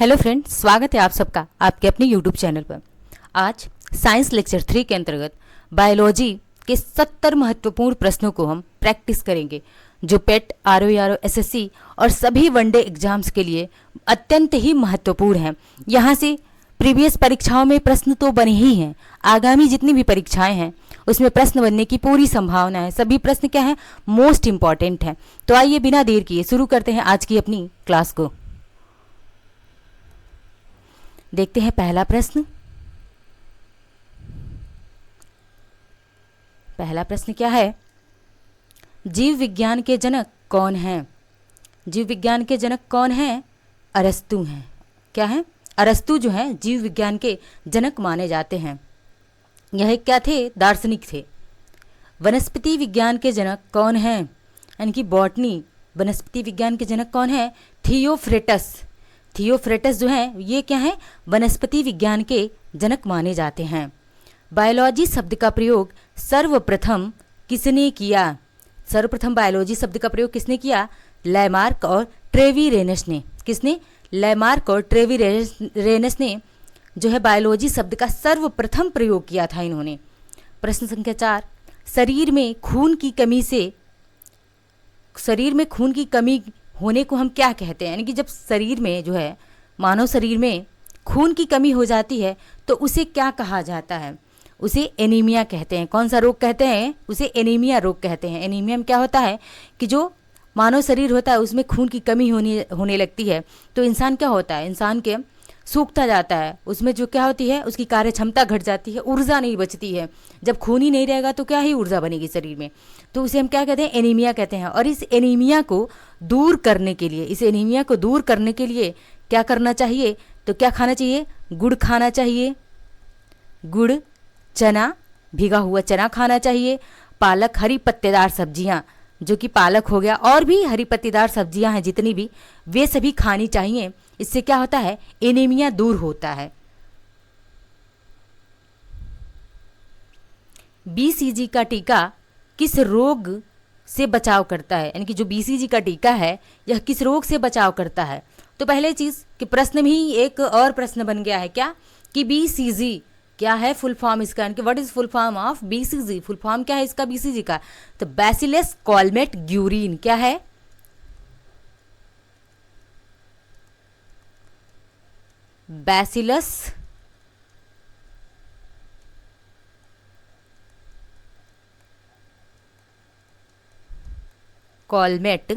Hello friends, स्वागत है आप सबका आपके अपने यूट्यूब चैनल पर। आज साइंस लेक्चर 3 के अंतर्गत बायोलॉजी के 70 महत्वपूर्ण प्रश्नों को हम प्रैक्टिस करेंगे, जो पेट, आरओ, एसएससी और सभी वनडे एग्जाम्स के लिए अत्यंत ही महत्वपूर्ण हैं। यहाँ से प्रीवियस परीक्षाओं में प्रश्न तो बने ही हैं, आगामी जितनी भी परीक्षाएं हैं उसमें प्रश्न बनने की पूरी संभावना है। सभी प्रश्न क्या हैं? मोस्ट इंपॉर्टेंट हैं। तो आइए बिना देर किए शुरू करते हैं आज की अपनी क्लास को। देखते हैं पहला प्रश्न। पहला प्रश्न क्या है? जीव विज्ञान के जनक कौन हैं? जीव विज्ञान के जनक कौन हैं? अरस्तु हैं। क्या है? अरस्तु जो हैं जीव विज्ञान के जनक माने जाते हैं। यह क्या थे? दार्शनिक थे। वनस्पति विज्ञान के जनक कौन हैं? यानी कि बॉटनी, वनस्पति विज्ञान के जनक कौन है? थियोफ्रेटस। थियोफ्रेटस जो हैं ये क्या हैं? वनस्पति विज्ञान के जनक माने जाते हैं। बायोलॉजी शब्द का प्रयोग सर्वप्रथम किसने किया? सर्वप्रथम बायोलॉजी शब्द का प्रयोग किसने किया? लैमार्क और ट्रेवीरेनस ने। किसने? लैमार्क और ट्रेवीरेनस ने जो है बायोलॉजी शब्द का सर्वप्रथम प्रयोग किया था इन्होंने। प्रश्न संख्या 4, शरीर में खून की कमी होने को हम क्या कहते हैं? यानी कि जब शरीर में जो है, मानव शरीर में खून की कमी हो जाती है तो उसे क्या कहा जाता है? उसे एनीमिया कहते हैं। कौन सा रोग कहते हैं? उसे एनीमिया रोग कहते हैं। एनीमिया में क्या होता है कि जो मानव शरीर होता है उसमें खून की कमी होने लगती है तो इंसान क्या होता है? इंसान के सूखता जाता है, उसमें जो क्या होती है उसकी कार्य क्षमता घट जाती है, ऊर्जा नहीं बचती है। जब खून ही नहीं रहेगा तो क्या ही ऊर्जा बनेगी शरीर में? तो उसे हम क्या कहते हैं? एनीमिया कहते हैं। और इस एनीमिया को दूर करने के लिए क्या करना चाहिए? तो क्या खाना चाहिए? गुड़ खाना चाहिए। गुड़, चना, भीगा हुआ चना खाना चाहिए। पालक, हरी पत्तेदार सब्जियां, जो कि पालक हो गया और भी हरी पत्तेदार सब्जियां हैं जितनी भी, वे सभी खानी चाहिए। इससे क्या होता है? एनीमिया दूर होता है। बीसीजी का टीका किस रोग से बचाव करता है? यानी कि जो बीसीजी का टीका है यह किस रोग से बचाव करता है? तो पहले चीज कि प्रश्न में ही एक और प्रश्न बन गया है, क्या कि बीसीजी क्या है फुल फॉर्म इसका? यानी कि what is full form of BCG? Full form क्या है इसका बीसीजी का? तो बैसिलस कॉलमेट ग्यूरिन। क्या है? बैसिलस कॉलमेट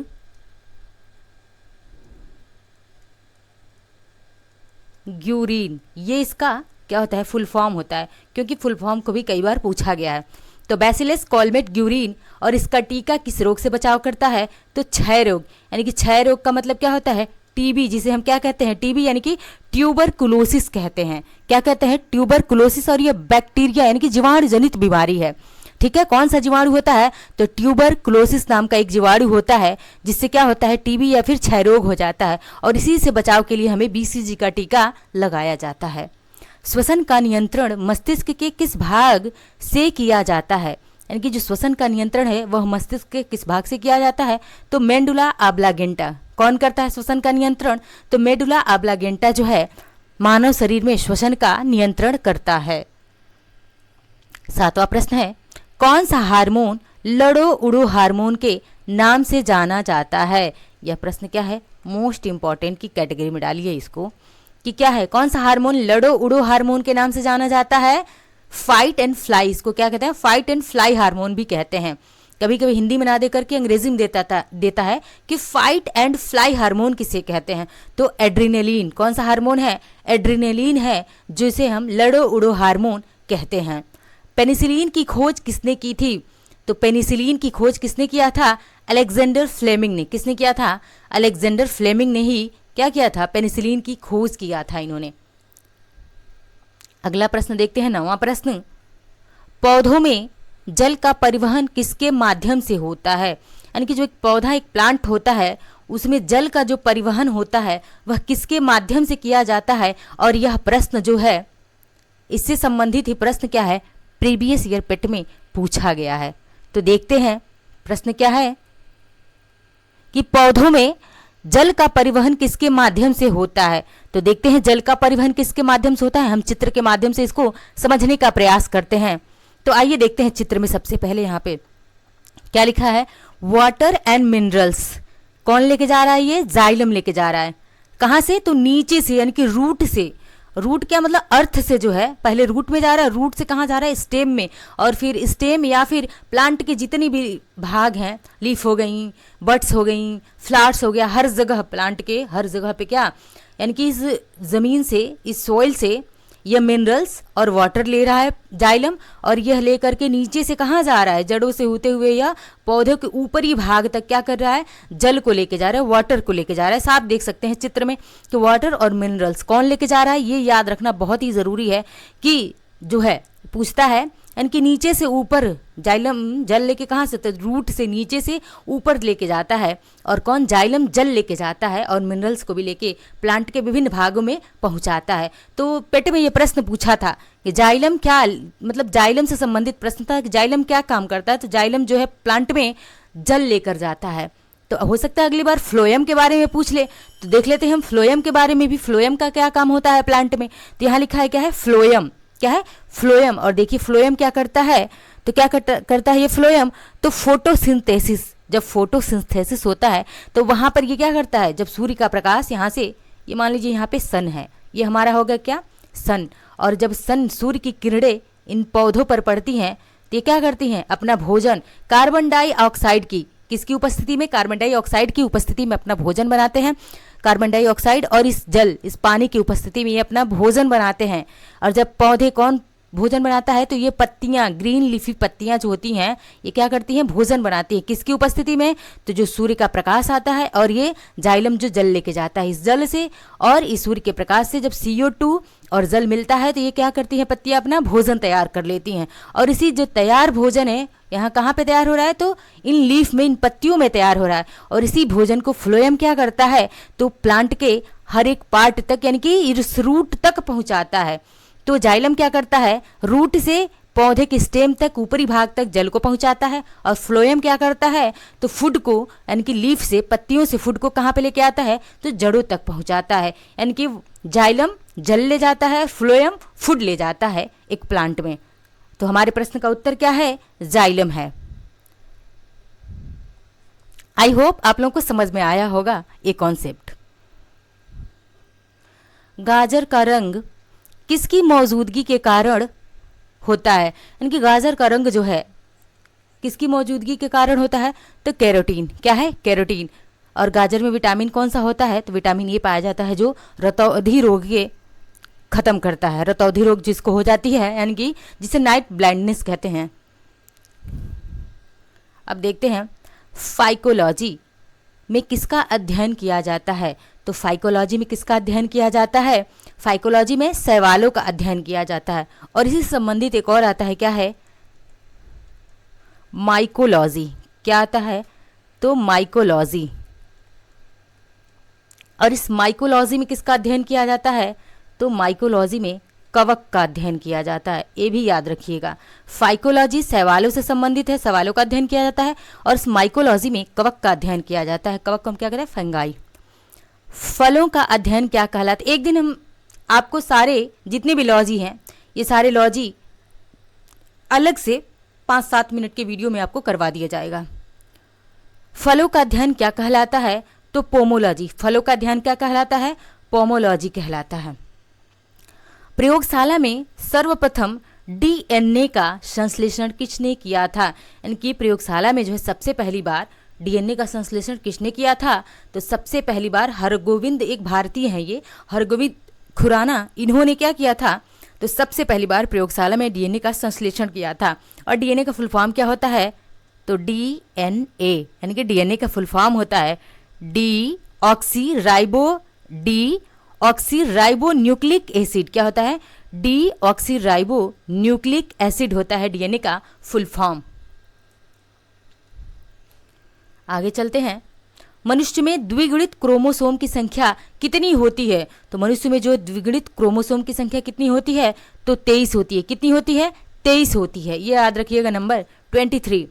ग्यूरिन, ये इसका क्या होता है? फुल फॉर्म होता है, क्योंकि फुल फॉर्म को भी कई बार पूछा गया है। तो बैसिलस कॉलमेट ग्यूरिन, और इसका टीका किस रोग से बचाव करता है? तो क्षय रोग। यानी कि क्षय रोग का मतलब क्या होता है? टीबी, जिसे हम क्या कहते हैं? टीबी यानी कि ट्यूबरकुलोसिस कहते हैं। क्या कहते हैं? ट्यूबरकुलोसिस। और ये बैक्टीरिया यानी कि जीवाणु जनित बीमारी है। ठीक है, कौन सा जीवाणु होता है? तो ट्यूबरकुलोसिस नाम का एक जीवाणु होता है जिससे क्या होता है? टीबी या फिर क्षय रोग हो जाता है, और इसी से बचाव के लिए हमें बीसीजी का टीका लगाया जाता है। श्वसन का नियंत्रण मस्तिष्क के किस भाग से किया जाता है? यानी कि जो श्वसन का नियंत्रण है वह मस्तिष्क के किस भाग से किया जाता है? तो मेडुला ऑब्लांगेटा। कौन करता है श्वसन का नियंत्रण? तो मेडुला ऑब्लांगेटा जो है मानव शरीर में श्वसन का नियंत्रण करता है। 7वां प्रश्न है, कौन सा हार्मोन लड़ो उड़ो हार्मोन के नाम से जाना जाता है? यह प्रश्न क्या है? मोस्ट इंपॉर्टेंट की कैटेगरी में डालिए इसको, कि क्या है? कौन सा हार्मोन लड़ो उड़ो हार्मोन के नाम से जाना जाता है? Fight and fly. इसको क्या कहते हैं? फाइट एंड फ्लाई हार्मोन भी कहते हैं। कभी कभी हिंदी में ना दे करके अंग्रेजी में देता है कि फाइट एंड फ्लाई हार्मोन किसे कहते हैं? तो एड्रीनलिन। कौन सा हार्मोन है? एड्रीनलिन है, जिसे हम लड़ो उड़ो हार्मोन कहते हैं। पेनिसिलिन की खोज किसने की थी? तो पेनिसिलिन की खोज किसने किया था? अलेक्जेंडर फ्लेमिंग ने। किसने किया था? अलेक्जेंडर फ्लेमिंग ने ही क्या किया था? पेनिसिलिन की खोज किया था इन्होंने। अगला प्रश्न देखते हैं, 9वां प्रश्न, पौधों में जल का परिवहन किसके माध्यम से होता है? यानी कि जो एक पौधा, एक प्लांट होता है, उसमें जल का जो परिवहन होता है वह किसके माध्यम से किया जाता है? और यह प्रश्न जो है, इससे संबंधित ही प्रश्न क्या है? प्रीवियस ईयर पेट में पूछा गया है। तो देखते हैं प्रश्न क्या है कि पौधों में जल का परिवहन किसके माध्यम से होता है? तो देखते हैं जल का परिवहन किसके माध्यम से होता है। हम चित्र के माध्यम से इसको समझने का प्रयास करते हैं। तो आइए देखते हैं चित्र में सबसे पहले यहाँ पे क्या लिखा है, वाटर एंड मिनरल्स। कौन लेके जा रहा है? ये जाइलम लेके जा रहा है। कहाँ से? तो नीचे से, यानी कि रूट से। रूट क्या मतलब? अर्थ से जो है, पहले रूट में जा रहा है, रूट से कहाँ जा रहा है? स्टेम में, और फिर स्टेम या फिर प्लांट के जितने भी भाग हैं, लीफ हो गई, बड्स हो गई, फ्लावर्स हो गया, हर जगह प्लांट के हर जगह पे क्या, यानी कि इस ज़मीन से, इस सॉइल से यह मिनरल्स और वाटर ले रहा है जाइलम, और यह लेकर के नीचे से कहाँ जा रहा है? जड़ों से होते हुए या पौधों के ऊपरी भाग तक क्या कर रहा है? जल को लेके जा रहा है, वाटर को लेके जा रहा है। साफ देख सकते हैं चित्र में कि वाटर और मिनरल्स कौन लेके जा रहा है। ये याद रखना बहुत ही ज़रूरी है कि जो है पूछता है, यानी कि नीचे से ऊपर जाइलम जल लेके कहाँ से? तो रूट से नीचे से ऊपर लेके जाता है, और कौन? जाइलम जल लेके जाता है और मिनरल्स को भी लेके प्लांट के विभिन्न भागों में पहुंचाता है। तो पेट में ये प्रश्न पूछा था कि जाइलम क्या, मतलब जाइलम से संबंधित प्रश्न था कि जाइलम क्या काम करता है। तो जाइलम जो है प्लांट में जल लेकर जाता है। तो हो सकता है अगली बार फ्लोएम के बारे में पूछ ले, तो देख लेते हैं हम फ्लोएम के बारे में भी, फ्लोएम का क्या काम होता है प्लांट में। तो यहाँ लिखा है क्या है? फ्लोएम। क्या है? फ्लोएम। और देखिए फ्लोएम क्या करता है, तो क्या करता है ये फ्लोएम? तो फोटोसिंथेसिस, जब फोटोसिंथेसिस होता है तो वहाँ पर ये क्या करता है, जब सूर्य का प्रकाश यहाँ से, ये मान लीजिए यहाँ पे सन है, ये हमारा होगा क्या? सन। और जब सन, सूर्य की किरणें इन पौधों पर पड़ती हैं तो ये क्या करती हैं? अपना भोजन कार्बन डाइऑक्साइड की, किसकी उपस्थिति में? कार्बन डाइऑक्साइड की उपस्थिति में अपना भोजन बनाते हैं। कार्बन डाइऑक्साइड और इस जल, इस पानी की उपस्थिति में ये अपना भोजन बनाते हैं। और जब पौधे कौन भोजन बनाता है? तो ये पत्तियां, ग्रीन लीफी पत्तियां जो होती हैं, ये क्या करती हैं? भोजन बनाती हैं। किसकी उपस्थिति में? तो जो सूर्य का प्रकाश आता है और ये जाइलम जो जल लेके जाता है, इस जल से और इस सूर्य के प्रकाश से जब CO2 और जल मिलता है तो ये क्या करती हैं? पत्तियां अपना भोजन तैयार कर लेती हैं। और इसी जो तैयार भोजन है यहाँ कहाँ पे तैयार हो रहा है? तो इन लीफ में, इन पत्तियों में तैयार हो रहा है। और इसी भोजन को फ्लोएम क्या करता है? तो प्लांट के हर एक पार्ट तक, यानी कि इस रूट तक पहुंचाता है। तो जाइलम क्या करता है? रूट से पौधे के स्टेम तक, ऊपरी भाग तक जल को पहुंचाता है। और फ्लोएम क्या करता है? तो फूड को, यानी कि लीफ से, पत्तियों से फूड को कहाँ पे लेके आता है? तो जड़ों तक पहुंचाता है। यानी कि जाइलम जल ले जाता है, फ्लोएम फूड ले जाता है एक प्लांट में। तो हमारे प्रश्न का उत्तर क्या है? जाइलम है। आई होप आप लोगों को समझ में आया होगा ये कॉन्सेप्ट। गाजर का रंग किसकी मौजूदगी के कारण होता है? यानी कि गाजर का रंग जो है किसकी मौजूदगी के कारण होता है? तो कैरोटीन। क्या है? कैरोटीन। और गाजर में विटामिन कौन सा होता है? तो विटामिन ये पाया जाता है जो रतौंधी रोग के खत्म करता है। रतौंधी रोग जिसको हो जाती है, यानी कि जिसे नाइट ब्लाइंडनेस कहते हैं। अब देखते हैं फाइकोलॉजी में किसका अध्ययन किया जाता है? तो फाइकोलॉजी में किसका अध्ययन किया जाता है? फाइकोलॉजी में शैवालों का अध्ययन किया जाता है। और इसी से संबंधित एक और आता है, क्या है? माइकोलॉजी। क्या आता है? तो माइकोलॉजी। और इस माइकोलॉजी में किसका अध्ययन किया जाता है? तो माइकोलॉजी में कवक का अध्ययन किया जाता है। ये भी याद रखिएगा, फाइकोलॉजी शैवालों से संबंधित है, शैवालों का अध्ययन किया जाता है। और इस माइकोलॉजी में कवक का अध्ययन किया जाता है। कवक को हम क्या कहते हैं? फंगाई। फलों का अध्ययन क्या कहलाता है? एक दिन हम आपको सारे जितने भी लॉजी हैं, ये सारे लॉजी अलग से 5-7 मिनट के वीडियो में आपको करवा दिया जाएगा। फलों का अध्ययन क्या कहलाता है? तो पोमोलॉजी। फलों का अध्ययन क्या कहलाता है? पोमोलॉजी कहलाता है। प्रयोगशाला में सर्वप्रथम DNA का संश्लेषण किसने किया था? यानी कि प्रयोगशाला में जो है सबसे पहली बार DNA का संश्लेषण किसने किया था? तो सबसे पहली बार हरगोविंद, एक भारतीय हैं ये, हरगोविंद खुराना, इन्होंने क्या किया था? तो सबसे पहली बार प्रयोगशाला में DNA का संश्लेषण किया था। और DNA का फुल फॉर्म क्या होता है? तो DNA, यानी कि DNA का फुल फॉर्म होता है डीऑक्सीराइबो न्यूक्लिक एसिड। क्या होता है? डीऑक्सीराइबो न्यूक्लिक एसिड होता है DNA का फुल फॉर्म। आगे चलते हैं। मनुष्य में द्विगुणित क्रोमोसोम की संख्या कितनी होती है? तो मनुष्य में जो द्विगुणित क्रोमोसोम की संख्या कितनी होती है? तो 23 होती है। कितनी होती है? 23 होती है। ये याद रखिएगा, नंबर 23।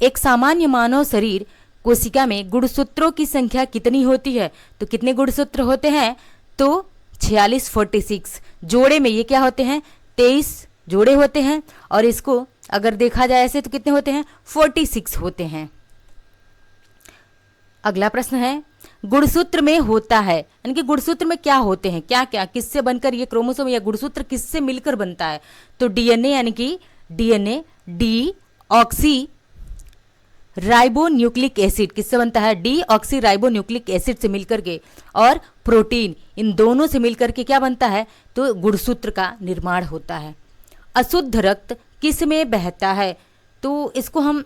एक सामान्य मानव शरीर कोशिका में गुणसूत्रों की संख्या कितनी होती है? तो कितने गुणसूत्र होते हैं? तो 46 46। जोड़े में ये क्या होते हैं? 23 जोड़े होते हैं। और इसको अगर देखा जाए ऐसे तो कितने होते हैं? 46 होते हैं। अगला प्रश्न है, गुणसूत्र में होता है, यानी कि गुणसूत्र में क्या होते हैं, क्या क्या, किससे बनकर ये क्रोमोसोम या गुणसूत्र किससे मिलकर बनता है? तो डीएनए, यानी कि DNA D oxy ribo nucleic acid किससे बनता है? D oxy ribo nucleic acid से मिलकर के, और प्रोटीन, इन दोनों से मिलकर के क्या बनता है? तो गुणसूत्र का निर्माण होता है। अशुद्ध रक्त किस में बहता है? तो इसको हम,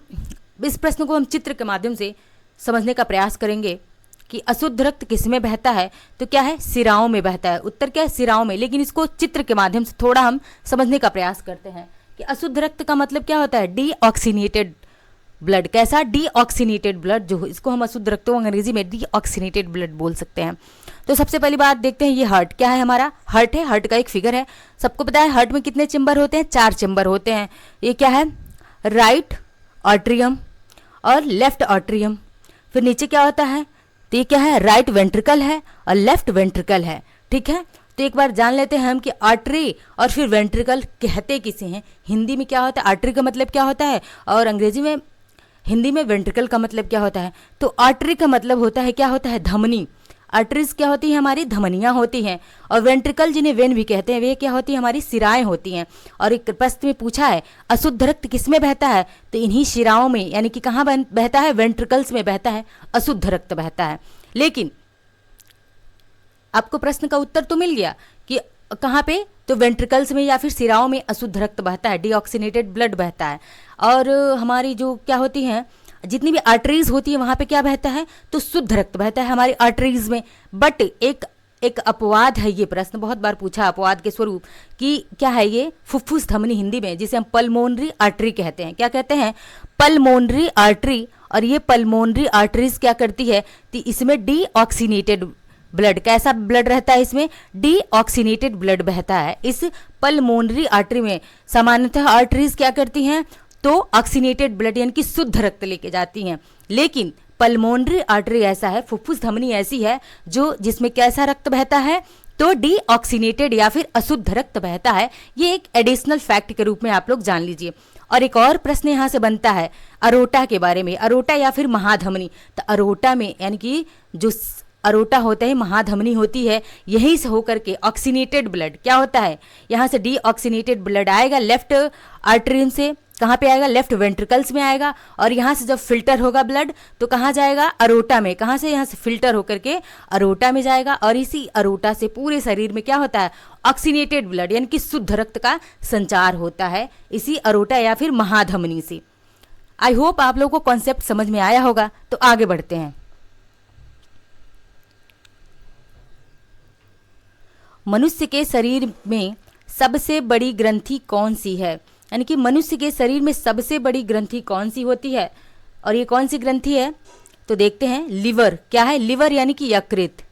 इस प्रश्न को हम चित्र के माध्यम से समझने का प्रयास करेंगे कि अशुद्ध रक्त किस में बहता है। तो क्या है? सिराओं में बहता है। उत्तर क्या है? सिराओं में। लेकिन इसको चित्र के माध्यम से थोड़ा हम समझने का प्रयास करते हैं कि अशुद्ध रक्त का मतलब क्या होता है? Deoxygenated blood. कैसा? डीऑक्सीनेटेड ब्लड, जो इसको हम अशुद्ध रक्त को अंग्रेजी में डीऑक्सीनेटेड ब्लड बोल सकते हैं। तो सबसे पहली बात देखते हैं, ये हार्ट क्या है? हमारा हार्ट है। हार्ट का एक फिगर है, सबको पता है हार्ट में कितने चेम्बर होते हैं? 4 चेम्बर होते हैं। ये क्या है? राइट आर्ट्रियम और लेफ्ट आर्ट्रियम। फिर नीचे क्या होता है? तो ये क्या है? राइट वेंट्रिकल है और लेफ्ट वेंट्रिकल है। ठीक है, तो एक बार जान लेते हैं हम कि आर्टरी और फिर वेंट्रिकल कहते किसे हैं। हिंदी में क्या होता है? आर्टरी का मतलब क्या होता है, और अंग्रेजी में, हिंदी में वेंट्रिकल का मतलब क्या होता है? तो आर्टरी का मतलब होता है, क्या होता है? धमनी। आर्टरीज क्या होती है? हमारी धमनियां होती हैं। और वेंट्रिकल, जिन्हें वेन भी कहते हैं, वे क्या होती है? हमारी शिराएं होती हैं। और एक प्रश्न में पूछा है अशुद्ध रक्त किस में बहता है? तो इन्हीं शिराओं में, यानी कि कहाँ बहता है? वेंट्रिकल्स में बहता है, अशुद्ध रक्त बहता है। लेकिन आपको प्रश्न का उत्तर तो मिल गया कि कहाँ पे? तो वेंट्रिकल्स में या फिर सिराओं में अशुद्ध रक्त बहता है, डीऑक्सीनेटेड ब्लड बहता है। और हमारी जो क्या होती हैं, जितनी भी आर्टरीज होती है वहाँ पे क्या बहता है? तो शुद्ध रक्त बहता है हमारी आर्टरीज में। बट एक अपवाद है, ये प्रश्न बहुत बार पूछा अपवाद के स्वरूप, कि क्या है ये? फुफ्फुस धमनी, हिंदी में जिसे हम पल्मोनरी आर्टरी कहते हैं। क्या कहते हैं? Pulmonary artery. और ये पल्मोनरी आर्टरीज क्या करती है? तो इसमें डीऑक्सीनेटेड ब्लड, कैसा ब्लड रहता है? इसमें डीऑक्सीनेटेड ब्लड बहता है इस पल्मोनरी आर्टरी में। सामान्यतः आर्टरीज क्या करती हैं? तो ऑक्सीनेटेड ब्लड, यानी कि शुद्ध रक्त लेके जाती हैं। लेकिन पल्मोनरी आर्टरी ऐसा है, फुफ्फुस धमनी ऐसी है जो जिसमें कैसा रक्त बहता है? तो डीऑक्सीनेटेड या फिर अशुद्ध रक्त बहता है। ये एक एडिशनल फैक्ट के रूप में आप लोग जान लीजिए। और एक और प्रश्न यहाँ से बनता है अरोटा के बारे में, अरोटा या फिर महाधमनी। तो अरोटा में, यानी कि जो अरोटा होता है, महाधमनी होती है, यहीं से होकर के ऑक्सीनेटेड ब्लड क्या होता है? यहाँ से डीऑक्सीनेटेड ब्लड आएगा लेफ्ट आर्टरी से, कहाँ पे आएगा? लेफ्ट वेंट्रिकल्स में आएगा। और यहाँ से जब फिल्टर होगा ब्लड तो कहाँ जाएगा? अरोटा में। कहाँ से? यहाँ से फिल्टर होकर के अरोटा में जाएगा। और इसी अरोटा से पूरे शरीर में क्या होता है? ऑक्सीनेटेड ब्लड, यानी कि शुद्ध रक्त का संचार होता है इसी अरोटा या फिर महाधमनी से। आई होप आप लोगों को कॉन्सेप्ट समझ में आया होगा। तो आगे बढ़ते हैं। मनुष्य के शरीर में सबसे बड़ी ग्रंथि कौन सी है? यानी कि मनुष्य के शरीर में सबसे बड़ी ग्रंथि कौन सी होती है? और ये कौन सी ग्रंथि है? तो देखते हैं, लिवर। क्या है? लिवर यानी कि यकृत।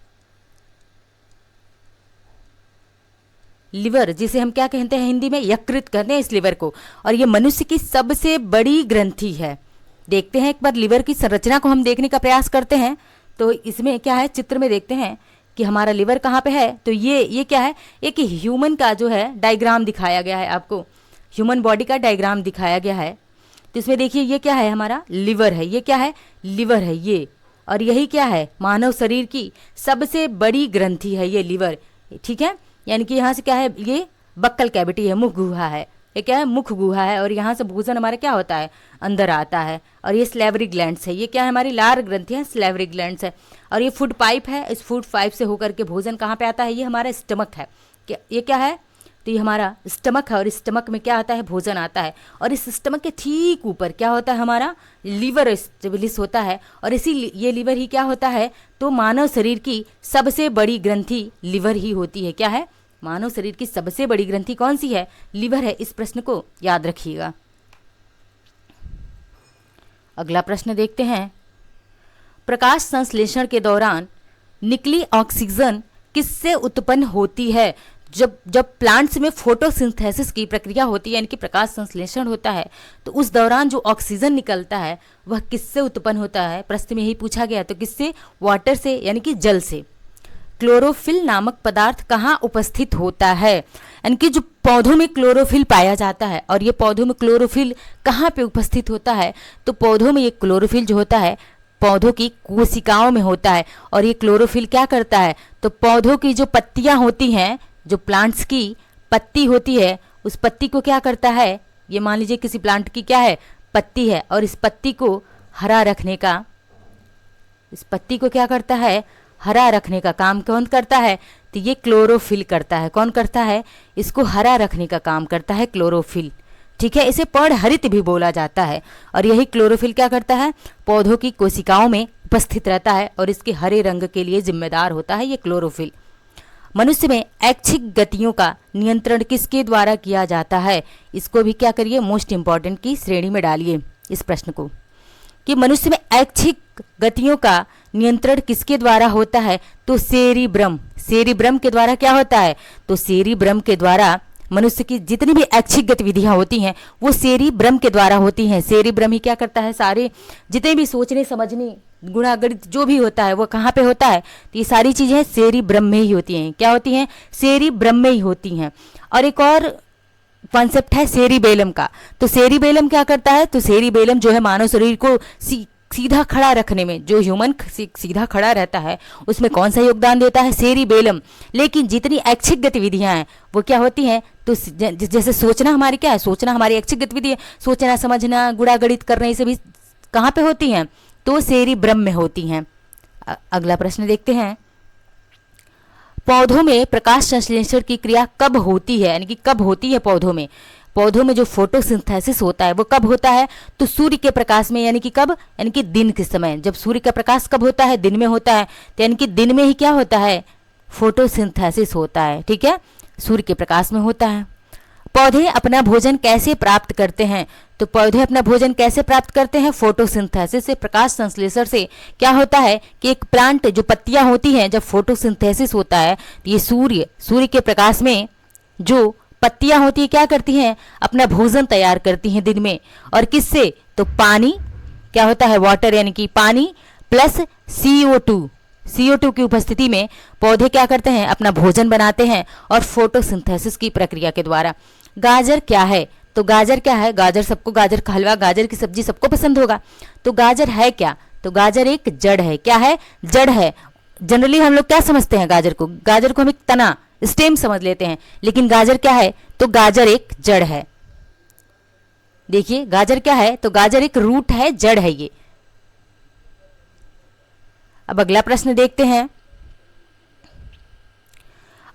लिवर, जिसे हम क्या कहते हैं हिंदी में? यकृत कहते हैं इस लिवर को। और ये मनुष्य की सबसे बड़ी ग्रंथि है। देखते हैं एक बार लिवर की संरचना को हम देखने का प्रयास करते हैं। तो इसमें क्या है? चित्र में देखते हैं कि हमारा लिवर कहाँ पे है। तो ये क्या है? एक ह्यूमन का जो है डायग्राम दिखाया गया है आपको, ह्यूमन बॉडी का डायग्राम दिखाया गया है। तो इसमें देखिए ये क्या है? हमारा लिवर है। ये क्या है? लिवर है ये। और यही क्या है? मानव शरीर की सबसे बड़ी ग्रंथि है ये लिवर। ठीक है, यानी कि यहाँ से क्या है? ये बक्कल कैविटी है, मुख गुहा है। ये क्या है? मुख गुहा है। और यहाँ से भोजन हमारा क्या होता है? अंदर आता है। और ये स्लेवरी ग्लैंड्स है। ये क्या है? हमारी लार ग्रंथि है, स्लेवरी ग्लैंड्स है। और ये फूड पाइप है। इस फूड पाइप से होकर के भोजन कहाँ पे आता है? ये हमारा स्टमक है। ये क्या है? तो ये हमारा स्टमक है। और स्टमक में क्या आता है? भोजन आता है। और इस स्टमक के ठीक ऊपर क्या होता है? हमारा लीवर स्टेबलिस होता है। और इसी ये लीवर ही क्या होता है? तो मानव शरीर की सबसे बड़ी ग्रंथि लिवर ही होती है। क्या है? मानव शरीर की सबसे बड़ी ग्रंथि कौन सी है? लिवर है। इस प्रश्न को याद रखिएगा। अगला प्रश्न देखते हैं। प्रकाश संश्लेषण के दौरान निकली ऑक्सीजन किससे उत्पन्न होती है? जब जब प्लांट्स में फोटोसिंथेसिस की प्रक्रिया होती है यानी कि प्रकाश संश्लेषण होता है, तो उस दौरान जो ऑक्सीजन निकलता है वह किससे उत्पन्न होता है? प्रश्न में यही पूछा गया। तो किससे? वाटर से यानी कि जल से। क्लोरोफिल नामक पदार्थ कहाँ उपस्थित होता है? यानी कि जो पौधों में क्लोरोफिल पाया जाता है, और ये पौधों में क्लोरोफिल कहाँ पे उपस्थित होता है? तो पौधों में ये क्लोरोफिल जो होता है पौधों की कोशिकाओं में होता है। और ये क्लोरोफिल क्या करता है? तो पौधों की जो पत्तियां होती हैं, जो प्लांट्स की पत्ती होती है, उस पत्ती को क्या करता है? ये मान लीजिए किसी प्लांट की क्या है? पत्ती है, और इस पत्ती को हरा रखने का, इस पत्ती को क्या करता है? हरा रखने का काम कौन करता है? तो ये क्लोरोफिल करता है। कौन करता है? इसको हरा रखने का काम करता है क्लोरोफिल। ठीक है, इसे पर्णहरित भी बोला जाता है। और यही क्लोरोफिल क्या करता है? पौधों की कोशिकाओं में उपस्थित रहता है और इसके हरे रंग के लिए जिम्मेदार होता है ये क्लोरोफिल। मनुष्य में ऐच्छिक गतियों का नियंत्रण किसके द्वारा किया जाता है? इसको भी क्या करिए, मोस्ट इंपॉर्टेंट की श्रेणी में डालिए इस प्रश्न को, कि मनुष्य में ऐच्छिक गतियों का नियंत्रण किसके द्वारा होता है? तो सेरिब्रम। सेरिब्रम के द्वारा क्या होता है? तो सेरिब्रम के द्वारा मनुष्य की जितनी भी ऐच्छिक गतिविधियां होती हैं वो सेरिब्रम के द्वारा होती हैं। सेरिब्रम ही क्या करता है? सारे जितने भी सोचने समझने गुणागणित जो भी होता है वो कहाँ पे होता है? तो ये सारी चीजें सेरिब्रम में ही होती हैं। क्या होती हैं? सेरिब्रम में ही होती हैं। और एक और कॉन्सेप्ट है सेरिबेलम का। तो सेरिबेलम क्या करता है? तो सेरिबेलम जो है मानव शरीर को सीधा खड़ा रखने में, जो ह्यूमन सीधा खड़ा रहता है उसमें कौन सा योगदान देता है? सेरिबेलम। लेकिन जितनी ऐच्छिक गतिविधियां हैं वो क्या होती हैं? तो जैसे सोचना हमारी क्या है? सोचना हमारी ऐच्छिक गतिविधि है। सोचना समझना गुणागणित करना ये सभी कहाँ पे होती हैं? तो सेरिब्रम में होती हैं। अगला प्रश्न देखते हैं। पौधों में प्रकाश संश्लेषण की क्रिया कब होती है? यानी कि कब होती है पौधों में? पौधों में जो फोटोसिंथेसिस होता है वो कब होता है? तो सूर्य के प्रकाश में। यानी कि कब? यानी कि दिन के समय। जब सूर्य का प्रकाश कब होता है? दिन में होता है। तो यानी कि दिन में ही क्या होता है? फोटोसिंथेसिस होता है। ठीक है, सूर्य के प्रकाश में होता है। पौधे अपना भोजन कैसे प्राप्त करते हैं? तो पौधे अपना भोजन कैसे प्राप्त करते हैं? फोटोसिंथेसिस से, प्रकाश संश्लेषण से। क्या होता है कि एक प्लांट जो पत्तियां होती हैं, जब फोटोसिंथेसिस होता है तो ये सूर्य के प्रकाश में जो पत्तियां होती है क्या करती हैं? अपना भोजन तैयार करती हैं दिन में। और किससे? तो पानी, क्या होता है? वाटर, यानी कि पानी प्लस CO2 की उपस्थिति में पौधे क्या करते हैं? अपना भोजन बनाते हैं और फोटोसिंथेसिस की प्रक्रिया के द्वारा। गाजर क्या है? तो गाजर क्या है? गाजर सबको, गाजर का हलवा, गाजर की सब्जी सबको पसंद होगा। तो गाजर है क्या? तो गाजर एक जड़ है। क्या है? जड़ है। जनरली हम लोग क्या समझते हैं गाजर को? गाजर को हम एक तना, स्टेम समझ लेते हैं, लेकिन गाजर क्या है? तो गाजर एक जड़ है। देखिए गाजर क्या है? तो गाजर एक रूट है, जड़ है ये। अब अगला प्रश्न देखते हैं।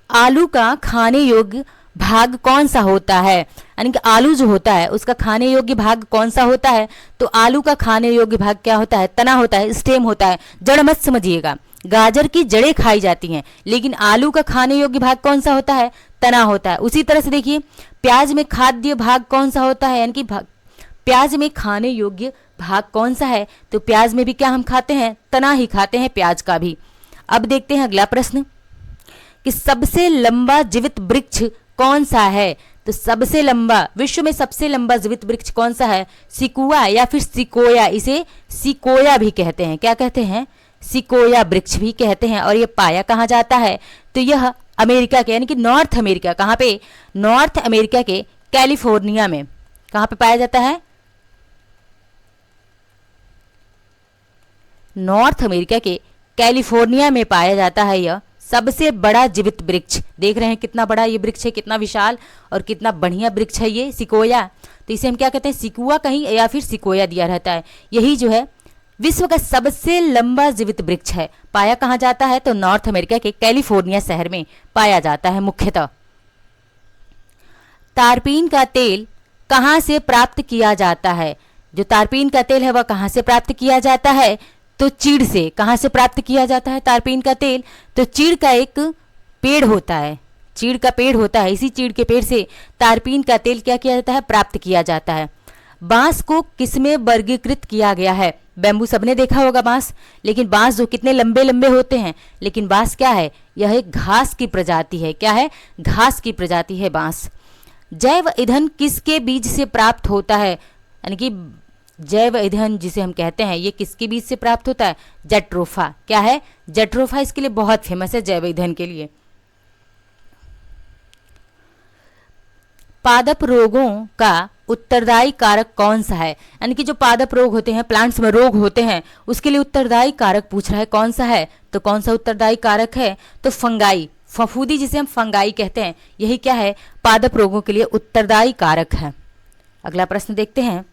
आलू का खाने योग्य भाग कौन सा होता है? यानी कि आलू जो होता है उसका खाने योग्य भाग कौन सा होता है? तो आलू का खाने योग्य भाग क्या होता है? तना होता है, स्टेम होता है, जड़ मत समझिएगा। गाजर की जड़ें खाई जाती हैं, लेकिन आलू का खाने योग्य भाग कौन सा होता है? तना होता है। उसी तरह से देखिए प्याज में खाद्य भाग कौन सा होता है? यानी कि प्याज में खाने योग्य भाग कौन सा है? तो प्याज में भी क्या हम खाते हैं? तना ही खाते हैं प्याज का भी। अब देखते हैं अगला प्रश्न कि सबसे लंबा जीवित वृक्ष कौन सा है? तो सबसे लंबा, विश्व में सबसे लंबा जीवित वृक्ष कौन सा है? सिकुआ या फिर सिकोया। इसे सिकोया भी कहते हैं। क्या कहते हैं? सिकोया वृक्ष भी कहते हैं। और ये पाया कहाँ जाता है? तो यह अमेरिका के, यानी कि नॉर्थ अमेरिका, कहाँ पे? नॉर्थ अमेरिका के कैलिफोर्निया में। कहाँ पे पाया जाता है? नॉर्थ अमेरिका के कैलिफोर्निया में पाया जाता है यह सबसे बड़ा जीवित वृक्ष। देख रहे हैं कितना बड़ा ये वृक्ष है, कितना विशाल और कितना बढ़िया वृक्ष है ये सिकोया। तो इसे हम क्या कहते हैं? सिकुआ कहीं या फिर सिकोया दिया रहता है। यही जो है विश्व का सबसे लंबा जीवित वृक्ष है। पाया कहाँ जाता है? तो नॉर्थ अमेरिका के कैलिफोर्निया शहर में पाया जाता है मुख्यतः। तारपीन का तेल कहाँ से प्राप्त किया जाता है? जो तारपीन का तेल है वह कहाँ से प्राप्त किया जाता है? तो चीड़ से। कहाँ से प्राप्त किया जाता है तारपीन का तेल? तो चीड़ का एक पेड़ होता है, चीड़ का पेड़ होता है, इसी चीड़ के पेड़ से तारपीन का तेल क्या किया जाता है? प्राप्त किया जाता है। बांस को किसमें वर्गीकृत किया गया है? बैम्बू सबने देखा होगा बांस, लेकिन बांस जो कितने लंबे लंबे होते हैं, लेकिन बांस क्या है, यह एक घास की प्रजाति है। क्या है, घास की प्रजाति है बांस। जैव ईंधन किसके बीज से प्राप्त होता है, यानी कि जैव ईंधन जिसे हम कहते हैं ये किसके बीज से प्राप्त होता है, जट्रोफा। क्या है, जट्रोफा इसके लिए बहुत फेमस है, जैव ईंधन के लिए। पादप रोगों का उत्तरदायी कारक कौन सा है, यानी कि जो पादप रोग होते हैं, प्लांट्स में रोग होते हैं, उसके लिए उत्तरदायी कारक पूछ रहा है कौन सा है, तो कौन सा उत्तरदायी कारक है, तो फंगाई, फफूदी जिसे हम फंगाई कहते हैं, यही क्या है, पादप रोगों के लिए उत्तरदायी कारक है। अगला प्रश्न देखते हैं,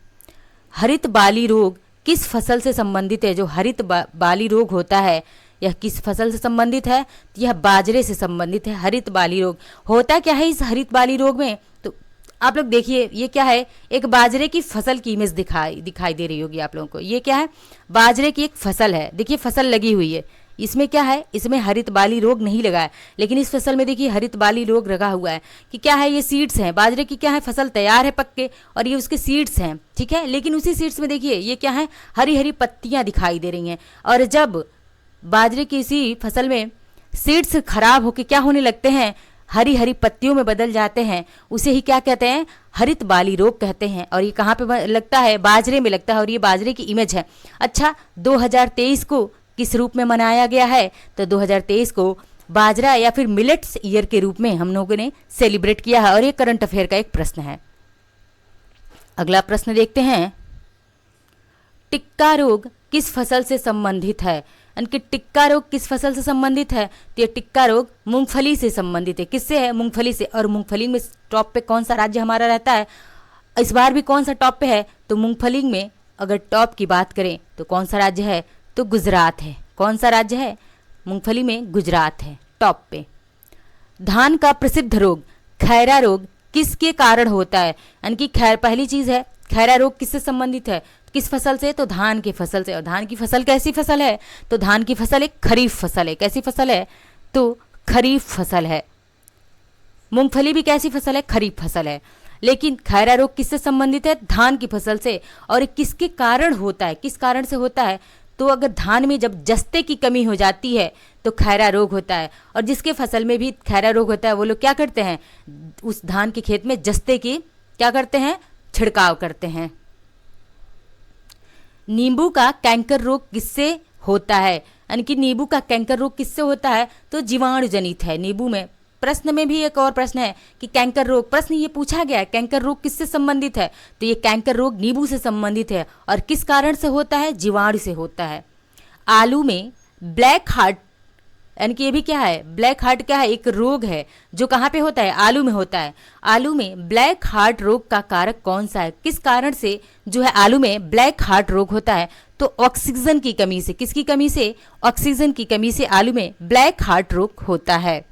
हरित बाली रोग किस फसल से संबंधित है। जो हरित बाली रोग होता है यह किस फसल से संबंधित है, तो यह बाजरे से संबंधित है। हरित बाली रोग होता क्या है इस हरित बाली रोग में, तो आप लोग देखिए ये क्या है, एक बाजरे की फसल की इमेज दिखाई दे रही होगी आप लोगों को। ये क्या है, बाजरे की एक फसल है, देखिए फसल लगी हुई है, इसमें क्या है, इसमें हरित बाली रोग नहीं लगा है, लेकिन इस फसल में देखिए हरित बाली रोग लगा हुआ है। कि क्या है, ये सीड्स हैं बाजरे की, क्या है, फसल तैयार है पक के, और ये उसके सीड्स हैं, ठीक है, लेकिन उसी सीड्स में देखिए ये क्या है, हरी हरी पत्तियां दिखाई दे रही हैं। और जब बाजरे की इसी फसल में सीड्स खराब होके क्या होने लगते हैं, हरी हरी पत्तियों में बदल जाते हैं, उसे ही क्या कहते हैं, हरित बाली रोग कहते हैं। और ये कहाँ पे लगता है, बाजरे में लगता है, और ये बाजरे की इमेज है। अच्छा, 2023 को किस रूप में मनाया गया है, तो 2023 को बाजरा या फिर मिलेट्स ईयर के रूप में हम लोगों ने सेलिब्रेट किया है, और ये करंट अफेयर का एक प्रश्न है। अगला प्रश्न देखते हैं, टिक्का रोग किस फसल से संबंधित है, यानी कि टिक्का रोग किस फसल से संबंधित है, तो ये टिक्का रोग मूंगफली से संबंधित है। किससे है, मूंगफली से। और मूंगफली में टॉप पे कौन सा राज्य हमारा रहता है, इस बार भी कौन सा टॉप पे है, तो मूंगफली में अगर टॉप की बात करें तो कौन सा राज्य है, तो गुजरात है। कौन सा राज्य है, मूंगफली में गुजरात है टॉप पे। धान का प्रसिद्ध रोग खैरा रोग किसके कारण होता है, यानी कि पहली चीज है खैरा रोग किससे संबंधित है, किस फसल से, तो धान की फसल से। और धान की फसल कैसी फसल है, तो धान की फसल एक खरीफ फसल है। कैसी फसल है, तो खरीफ फसल है। मूंगफली भी कैसी फसल है, खरीफ फसल है। लेकिन खैरा रोग किससे संबंधित है, धान की फसल से। और किसके कारण होता है, किस कारण से होता है, तो अगर धान में जब जस्ते की कमी हो जाती है तो खैरा रोग होता है। और जिसके फसल में भी खैरा रोग होता है वो लोग क्या करते हैं, उस धान के खेत में जस्ते की क्या करते हैं, छिड़काव करते हैं। नींबू का कैंकर रोग किससे होता है, यानी कि नींबू का कैंकर रोग किससे होता है, तो जीवाणु जनित है। नींबू में प्रश्न में भी एक और प्रश्न है कि कैंकर रोग, प्रश्न ये पूछा गया है कैंकर रोग किससे संबंधित है, तो ये कैंकर रोग नींबू से संबंधित है। और किस कारण से होता है, जीवाणु से होता है। आलू में ब्लैक हार्ट, यानी कि ये भी क्या है, ब्लैक हार्ट क्या है, एक रोग है जो कहाँ पे होता है, आलू में होता है। आलू में ब्लैक हार्ट रोग का कारक कौन सा है, किस कारण से जो है आलू में ब्लैक हार्ट रोग होता है, तो ऑक्सीजन की कमी से। किसकी कमी से, ऑक्सीजन की कमी से आलू में ब्लैक हार्ट रोग होता है।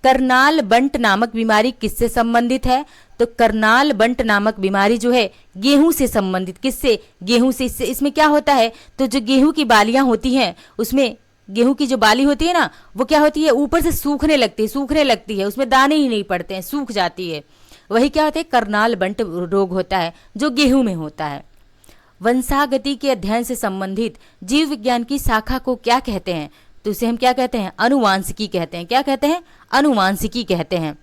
करनाल बंट नामक बीमारी किससे संबंधित है, तो करनाल बंट नामक बीमारी जो है गेहूं से संबंधित। किससे, गेहूं से। इसमें क्या होता है, तो जो गेहूं की बालियां होती हैं उसमें गेहूं की जो बाली होती है ना, वो क्या होती है, ऊपर से सूखने लगती है, उसमें दाने ही नहीं पड़ते हैं, सूख जाती है। वही क्या होता है, करनाल बंट रोग होता है जो गेहूं में होता है। वंशागति के अध्ययन से संबंधित जीव विज्ञान की शाखा को क्या कहते हैं, तो उसे हम क्या कहते हैं, अनुवांशिकी कहते हैं। क्या कहते हैं, अनुवांशिकी कहते हैं।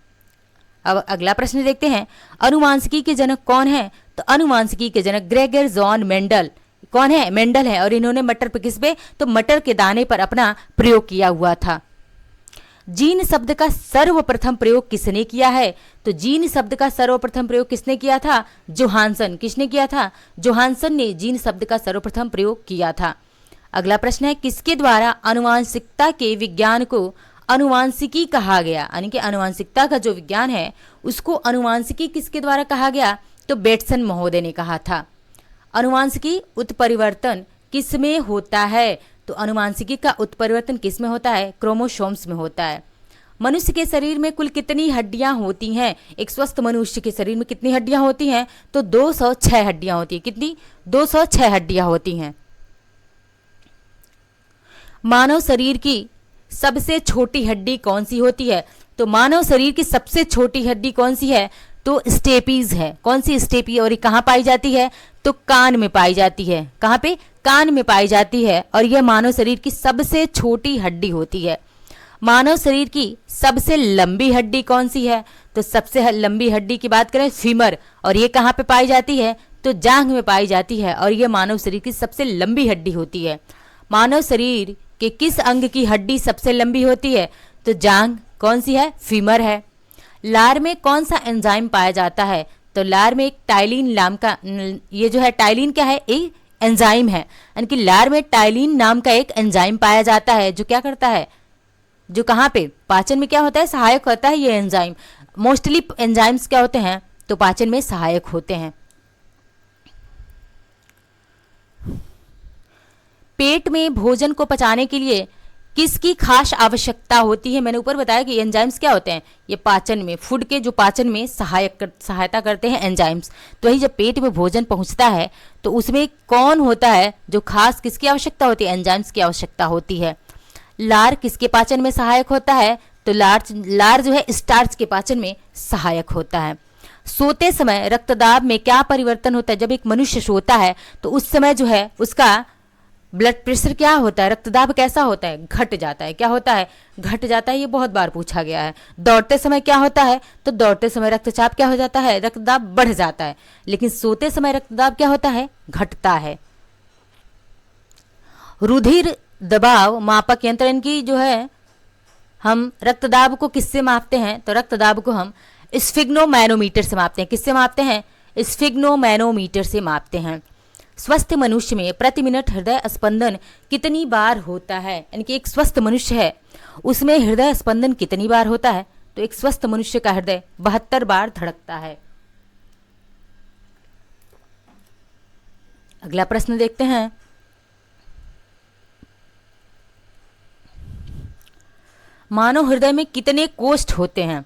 अब अगला प्रश्न देखते हैं, अनुवांशिकी के जनक कौन है, तो अनुवांशिकी के जनक ग्रेगर जॉन मेंडल। कौन है, मेंडल है। और इन्होंने मटर पे किस पे, तो मटर के दाने पर अपना प्रयोग किया हुआ था। जीन शब्द का सर्वप्रथम प्रयोग किसने किया है, तो जीन शब्द का सर्वप्रथम प्रयोग किसने किया था, जोहानसन। किसने किया था, जोहानसन ने जीन शब्द का सर्वप्रथम प्रयोग किया था। अगला प्रश्न है, किसके द्वारा अनुवांशिकता के विज्ञान को अनुवांशिकी कहा गया, यानी कि अनुवांशिकता का जो विज्ञान है उसको अनुवांशिकी किसके द्वारा कहा गया, तो बेटसन महोदय ने कहा था। अनुवांशिकी उत्परिवर्तन किसमें होता है, तो अनुवांशिकी का उत्परिवर्तन किसमें होता है, क्रोमोसोम्स में होता है। मनुष्य के शरीर में कुल कितनी हड्डियां होती हैं, एक स्वस्थ मनुष्य के शरीर में कितनी हड्डियां होती हैं, तो 206 हड्डियां होती हैं। कितनी, 206 हड्डियां होती हैं। मानव शरीर की सबसे छोटी हड्डी कौन सी होती है, तो मानव शरीर की सबसे छोटी हड्डी कौन सी है, तो स्टेपीज है। कौन सी स्टेपी, और ये कहाँ पाई जाती है? तो कान में पाई जाती है। कहाँ पे? कान में पाई जाती है। और यह मानव शरीर की सबसे छोटी हड्डी होती है। मानव शरीर की सबसे लंबी हड्डी कौन सी है? तो सबसे लंबी हड्डी की बात करें फीमर, और ये कहाँ पे पाई जाती है? तो जांघ में पाई जाती है, और ये मानव शरीर की सबसे लंबी हड्डी होती है। मानव शरीर के किस अंग की हड्डी सबसे लंबी होती है? तो जांघ। कौन सी है? फीमर है। लार में कौन सा एंजाइम पाया जाता है? तो लार में एक टाइलिन नाम का, ये जो है टाइलिन क्या है? एक एंजाइम है, यानी कि लार में टाइलिन नाम का एक एंजाइम पाया जाता है जो क्या करता है, जो कहाँ पे पाचन में क्या होता है? सहायक होता है ये एंजाइम। मोस्टली एंजाइम्स क्या होते हैं? तो पाचन में सहायक होते हैं। पेट में भोजन को पचाने के लिए किसकी खास आवश्यकता होती है? मैंने ऊपर बताया कि एंजाइम्स क्या होते हैं? ये पाचन में, फूड के जो पाचन में सहायता करते हैं एंजाइम्स। तो वही जब पेट में भोजन पहुंचता है तो उसमें कौन होता है जो खास किसकी आवश्यकता होती है? एंजाइम्स की आवश्यकता होती है। लार किसके पाचन में सहायक होता है? तो लार जो है स्टार्च के पाचन में सहायक होता है। सोते समय रक्तदाब में क्या परिवर्तन होता है? जब एक मनुष्य सोता है तो उस समय जो है उसका ब्लड प्रेशर क्या होता है? रक्तदाब कैसा होता है? घट जाता है। क्या होता है? घट जाता है। ये बहुत बार पूछा गया है। दौड़ते समय क्या होता है? तो दौड़ते समय रक्तचाप क्या हो जाता है? रक्तदाब बढ़ जाता है। लेकिन सोते समय रक्तदाब क्या होता है? घटता है। रुधिर दबाव मापक यंत्र, इनकी जो है हम रक्तदाब को किससे मापते हैं? तो रक्तदाब को हम स्फिग्नोमैनोमीटर से मापते हैं। किससे मापते हैं? स्फिग्नोमैनोमीटर से मापते हैं। स्वस्थ मनुष्य में प्रति मिनट हृदय स्पंदन कितनी बार होता है? यानी कि एक स्वस्थ मनुष्य है उसमें हृदय स्पंदन कितनी बार होता है? तो एक स्वस्थ मनुष्य का हृदय 72 बार धड़कता है। अगला प्रश्न देखते हैं। मानव हृदय में कितने कोष्ठ होते हैं?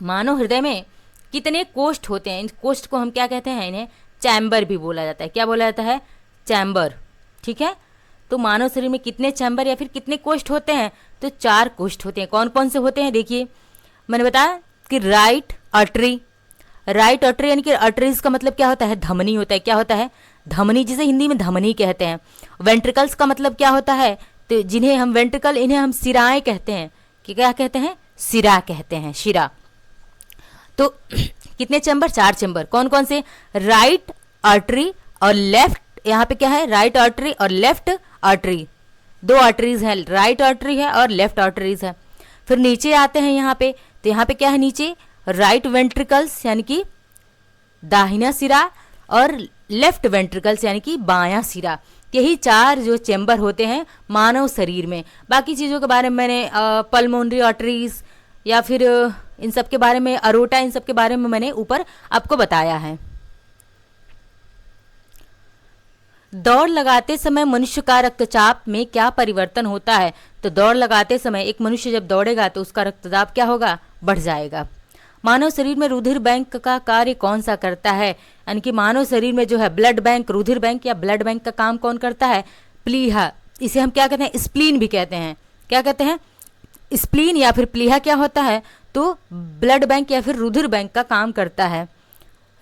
मानव हृदय में कितने कोष्ठ होते हैं? इन कोष्ठ को हम क्या कहते हैं? इन्हें चैम्बर भी बोला जाता है। क्या बोला जाता है? चैम्बर। ठीक है। तो मानव शरीर में कितने चैम्बर या फिर कितने कोष्ठ होते हैं? तो 4 कोष्ठ होते हैं। कौन कौन से होते हैं? देखिए मैंने बताया कि राइट आर्टरी यानी कि आर्टरीज का मतलब क्या होता है? धमनी होता है। क्या होता है? धमनी, जिसे हिंदी में धमनी कहते हैं। वेंट्रिकल्स का मतलब क्या होता है? तो जिन्हें हम वेंट्रिकल, इन्हें हम सिराएं कहते हैं। कि क्या कहते हैं? सिरा कहते हैं, शिरा। तो कितने चैम्बर? 4 चैम्बर। कौन कौन से? राइट आर्टरी और लेफ्ट, यहाँ पे क्या है? राइट आर्टरी और लेफ्ट आर्टरी, 2 आर्टरीज हैं। राइट आर्टरी है और लेफ्ट आर्टरीज है। फिर नीचे आते हैं यहाँ पे, तो यहाँ पे क्या है नीचे? राइट वेंट्रिकल्स यानी कि दाहिना सिरा, और लेफ्ट वेंट्रिकल्स यानी कि बायां सिरा। यही 4 जो चैम्बर होते हैं मानव शरीर में। बाकी चीज़ों के बारे में मैंने पल्मोनरी आर्टरीज या फिर इन सब के बारे में, अरोटा, इन सब के बारे में मैंने ऊपर आपको बताया है। दौड़ लगाते समय मनुष्य का रक्तचाप में क्या परिवर्तन होता है? तो दौड़ लगाते समय एक मनुष्य जब दौड़ेगा तो उसका रक्तचाप क्या होगा? बढ़ जाएगा। मानव शरीर में रुधिर बैंक का कार्य कौन सा करता है? यानी कि मानव शरीर में जो है ब्लड बैंक, रुधिर बैंक या ब्लड बैंक का काम कौन करता है? प्लीहा। इसे हम क्या कहते हैं? स्प्लीन भी कहते हैं। क्या कहते हैं? स्प्लीन या फिर प्लीहा क्या होता है? तो ब्लड बैंक या फिर रुधिर बैंक का काम करता है।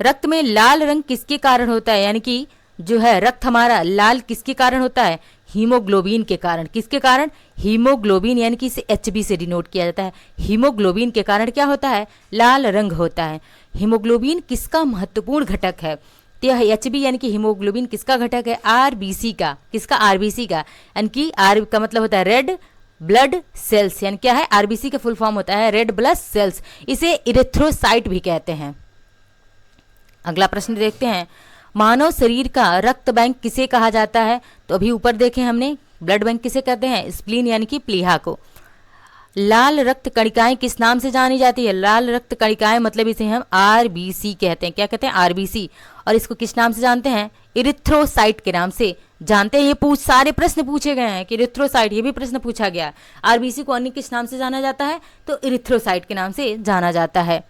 रक्त में लाल रंग किसके कारण होता है? यानी कि जो है रक्त हमारा लाल किसके कारण होता है? हीमोग्लोबिन के कारण। किसके कारण? हीमोग्लोबिन, यानी कि इसे HB से डिनोट किया जाता है। हीमोग्लोबिन के कारण क्या होता है? लाल रंग होता है। हीमोग्लोबिन किसका महत्वपूर्ण घटक है? तो यह HB यानी कि हीमोग्लोबिन किसका घटक है? RBC का। किसका? RBC का। यानी कि R का मतलब होता है रेड ब्लड सेल्स, यानी क्या है? RBC का फुल फॉर्म होता है रेड ब्लड सेल्स। इसे इरेथ्रोसाइट भी कहते हैं। अगला प्रश्न देखते हैं। मानव शरीर का रक्त बैंक किसे कहा जाता है? तो अभी ऊपर देखें हमने, ब्लड बैंक किसे कहते हैं? स्प्लीन यानी कि प्लीहा को। लाल रक्त कणिकाएं किस नाम से जानी जाती है? लाल रक्त कणिकाएं मतलब इसे हम RBC कहते हैं। क्या कहते हैं? RBC। और इसको किस नाम से जानते हैं? इरिथ्रोसाइट के नाम से जानते हैं। ये सारे प्रश्न पूछे गए हैं कि इरिथ्रोसाइट, ये भी प्रश्न पूछा गया। RBC को अन्य किस नाम से जाना जाता है? तो इरिथ्रोसाइट के नाम से जाना जाता है।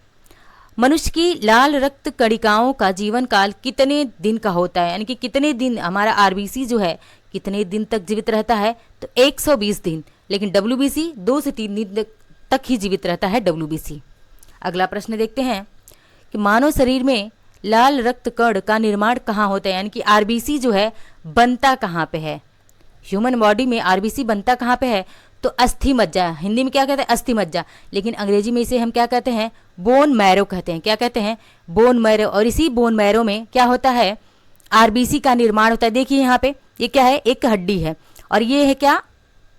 मनुष्य की लाल रक्त कणिकाओं का जीवन काल कितने दिन का होता है? यानी कि कितने दिन हमारा RBC जो है कितने दिन तक जीवित रहता है? तो 120 दिन। लेकिन WBC 2 से 3 दिन तक ही जीवित रहता है WBC। अगला प्रश्न देखते हैं कि मानव शरीर में लाल रक्त कण का निर्माण कहाँ होता है, यानी कि आरबीसी जो है बनता कहाँ पे है। ह्यूमन बॉडी में आरबीसी बनता कहाँ पे है, तो अस्थि मज्जा, हिंदी में क्या कहते हैं अस्थि मज्जा, लेकिन अंग्रेजी में इसे हम क्या कहते हैं बोन मैरो कहते हैं। क्या कहते हैं बोन मैरो। और इसी बोन मैरो में क्या होता है आरबीसी का निर्माण होता है। देखिए यहाँ पे ये क्या है, एक हड्डी है और ये है क्या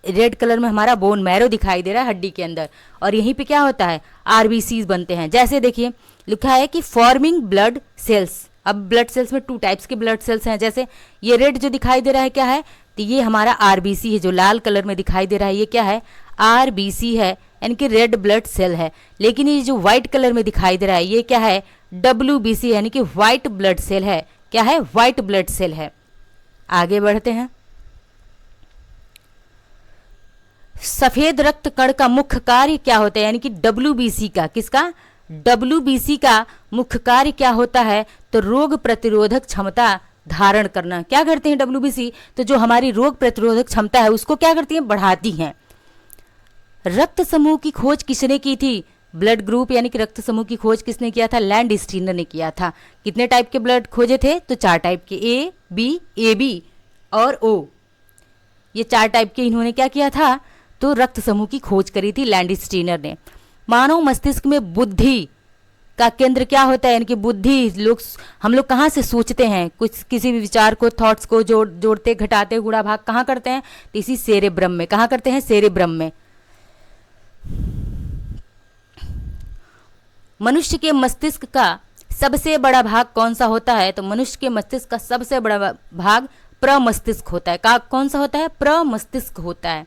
रेड कलर में हमारा बोन मैरो दिखाई दे रहा है हड्डी के अंदर, और यहीं पे क्या होता है आरबीसी बनते हैं। जैसे देखिए लिखा है कि फॉर्मिंग ब्लड सेल्स। अब ब्लड सेल्स में 2 टाइप्स के ब्लड सेल्स हैं। जैसे ये रेड जो दिखाई दे रहा है क्या है, तो ये हमारा आरबीसी है। जो लाल कलर में दिखाई दे रहा है ये क्या है आरबीसी है, यानी कि रेड ब्लड सेल है। लेकिन ये जो व्हाइट कलर में दिखाई दे रहा है ये क्या है डब्ल्यूबीसी, यानी कि व्हाइट ब्लड सेल है। क्या है व्हाइट ब्लड सेल है। आगे बढ़ते हैं। सफेद रक्त कण का मुख्य कार्य क्या होता है, यानी कि डब्ल्यूबीसी का, किसका डब्ल्यूबीसी का मुख्य कार्य क्या होता है, तो रोग प्रतिरोधक क्षमता धारण करना। क्या करते हैं डब्ल्यूबीसी, तो जो हमारी रोग प्रतिरोधक क्षमता है उसको क्या करती हैं बढ़ाती हैं। रक्त समूह की खोज किसने की थी, ब्लड ग्रुप यानी कि रक्त समूह की खोज किसने किया था, लैंडस्टीनर ने किया था। कितने टाइप के ब्लड खोजे थे, तो 4 टाइप के, ए बी और ओ। ये 4 टाइप के इन्होंने क्या किया था, तो रक्त समूह की खोज करी थी लैंडस्टीनर ने। मानव मस्तिष्क में बुद्धि का केंद्र क्या होता है, यानी कि बुद्धि हम लोग कहाँ से सोचते हैं, कुछ किसी भी विचार को थॉट्स को जोड़ते घटाते गुणा भाग कहाँ करते हैं, तो इसी सेरेब्रम में। कहाँ करते हैं सेरेब्रम में। मनुष्य के मस्तिष्क का सबसे बड़ा भाग कौन सा होता है, तो मनुष्य के मस्तिष्क का सबसे बड़ा भाग प्रमस्तिष्क होता है। कौन सा होता है प्रमस्तिष्क होता है।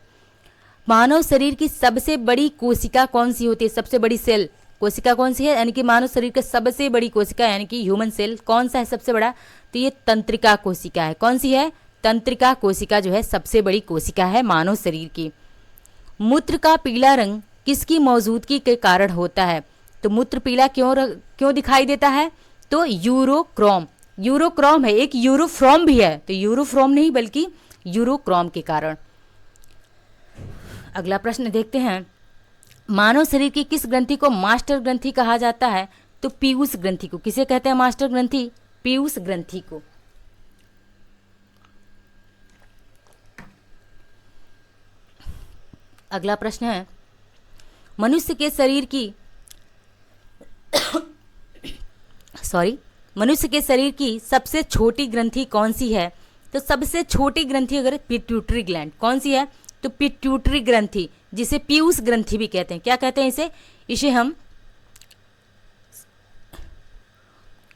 मानव शरीर की सबसे बड़ी कोशिका कौन सी होती है, सबसे बड़ी सेल कोशिका कौन सी है, यानी कि मानव शरीर का सबसे बड़ी कोशिका यानी कि ह्यूमन सेल कौन सा है सबसे बड़ा, तो ये तंत्रिका कोशिका है। कौन सी है, तंत्रिका कोशिका जो है सबसे बड़ी कोशिका है मानव शरीर की। मूत्र का पीला रंग किसकी मौजूदगी के कारण होता है, तो मूत्र पीला क्यों दिखाई देता है, तो यूरोक्रोम। यूरोक्रोम है, एक यूरोफ्रॉम भी है, तो यूरोफ्रॉम नहीं बल्कि यूरोक्रोम के कारण। अगला प्रश्न देखते हैं। मानव शरीर की किस ग्रंथि को मास्टर ग्रंथि कहा जाता है, तो पीयूष ग्रंथि को। किसे कहते हैं मास्टर ग्रंथि, पीयूष ग्रंथि को। अगला प्रश्न है मनुष्य के शरीर की मनुष्य के शरीर की सबसे छोटी ग्रंथि कौन सी है, तो सबसे छोटी ग्रंथि अगर पिट्यूटरी ग्लैंड कौन सी है, तो पिट्यूटरी ग्रंथि, जिसे पीयूष ग्रंथि भी कहते हैं। क्या कहते हैं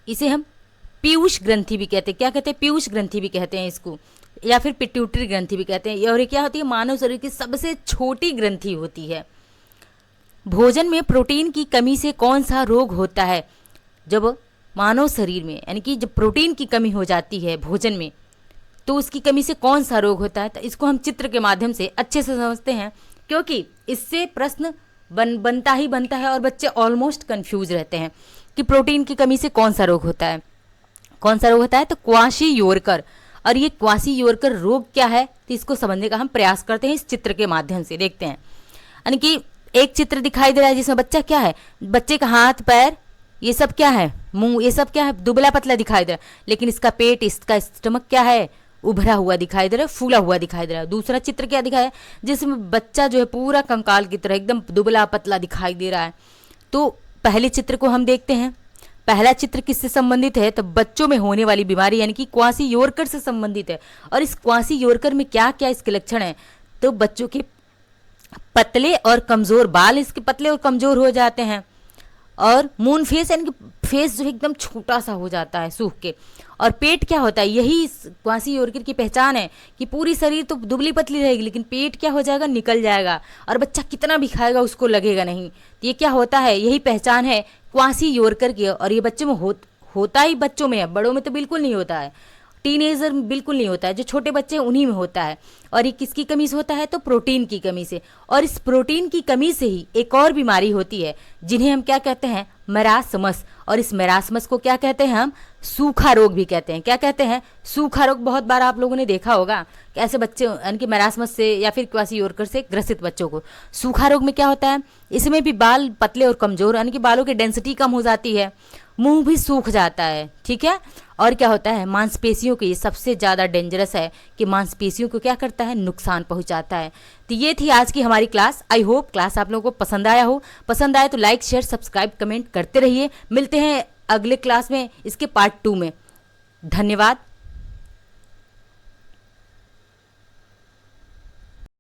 इसे हम पीयूष ग्रंथि भी कहते हैं। क्या कहते हैं पीयूष ग्रंथि भी कहते हैं इसको, या फिर पिट्यूटरी ग्रंथि भी कहते हैं। और ये क्या होती है मानव शरीर की सबसे छोटी ग्रंथि होती है। भोजन में प्रोटीन की कमी से कौन सा रोग होता है, जब मानव शरीर में यानी कि जब प्रोटीन की कमी हो जाती है भोजन में, तो उसकी कमी से कौन सा रोग होता है, तो इसको हम चित्र के माध्यम से अच्छे से समझते हैं, क्योंकि इससे प्रश्न बनता है और बच्चे ऑलमोस्ट कंफ्यूज रहते हैं कि प्रोटीन की कमी से कौन सा रोग होता है। कौन सा रोग होता है, तो क्वाशी-योरकर। और ये क्वाशी-योरकर रोग क्या है, तो इसको समझने का हम प्रयास करते हैं इस चित्र के माध्यम से। देखते हैं, यानी कि एक चित्र दिखाई दे रहा है जिसमें बच्चा क्या है, बच्चे का हाथ पैर ये सब क्या है, मुंह ये सब क्या है, दुबला पतला दिखाई दे रहा है, लेकिन इसका पेट इसका स्टमक क्या है, उभरा हुआ दिखाई दे रहा है, फूला हुआ दिखाई दे रहा है। दूसरा चित्र क्या दिखाया है, जिसमें बच्चा जो है पूरा कंकाल की तरह एकदम दुबला पतला दिखाई दे रहा है। तो पहले चित्र को हम देखते हैं। पहला चित्र किससे संबंधित है, तो बच्चों में होने वाली बीमारी यानी कि क्वाशी-योरकर से संबंधित है। और इस क्वाशी-योरकर में क्या क्या इसके लक्षण है, तो बच्चों के पतले और कमजोर बाल इसके पतले और कमजोर हो जाते हैं, और मून फेस यानी कि फेस जो एकदम छोटा सा हो जाता है सूख के। और पेट क्या होता है, यही क्वाशी-योरकर की पहचान है कि पूरी शरीर तो दुबली पतली रहेगी लेकिन पेट क्या हो जाएगा, निकल जाएगा, और बच्चा कितना भी खाएगा उसको लगेगा नहीं। तो ये क्या होता है, यही पहचान है क्वाशी-योरकर की। और ये बच्चों में होता ही बच्चों में है, बड़ों में तो बिल्कुल नहीं होता है, टीनेजर में बिल्कुल नहीं होता है, जो छोटे बच्चे हैं उन्हीं में होता है। और ये किसकी कमी से होता है, तो प्रोटीन की कमी से। और इस प्रोटीन की कमी से ही एक और बीमारी होती है जिन्हें हम क्या कहते हैं, मरासमस। और इस मेरास्मस को क्या कहते हैं हम? सूखा रोग भी कहते हैं। क्या कहते हैं? सूखा रोग। बहुत बार आप लोगों ने देखा होगा कि ऐसे बच्चे यानी कि मेरास्मस से या फिर क्वासियोरकर से ग्रसित बच्चों को सूखा रोग में क्या होता है, इसमें भी बाल पतले और कमजोर यानी कि बालों की डेंसिटी कम हो जाती है, मुंह भी सूख जाता है, ठीक है। और क्या होता है, मांसपेशियों के, ये सबसे ज़्यादा डेंजरस है कि मांसपेशियों को क्या करता है, नुकसान पहुंचाता है। तो ये थी आज की हमारी क्लास। आई होप क्लास आप लोगों को पसंद आया हो। पसंद आए तो लाइक शेयर सब्सक्राइब कमेंट करते रहिए। मिलते हैं अगले क्लास में इसके पार्ट 2 में। धन्यवाद।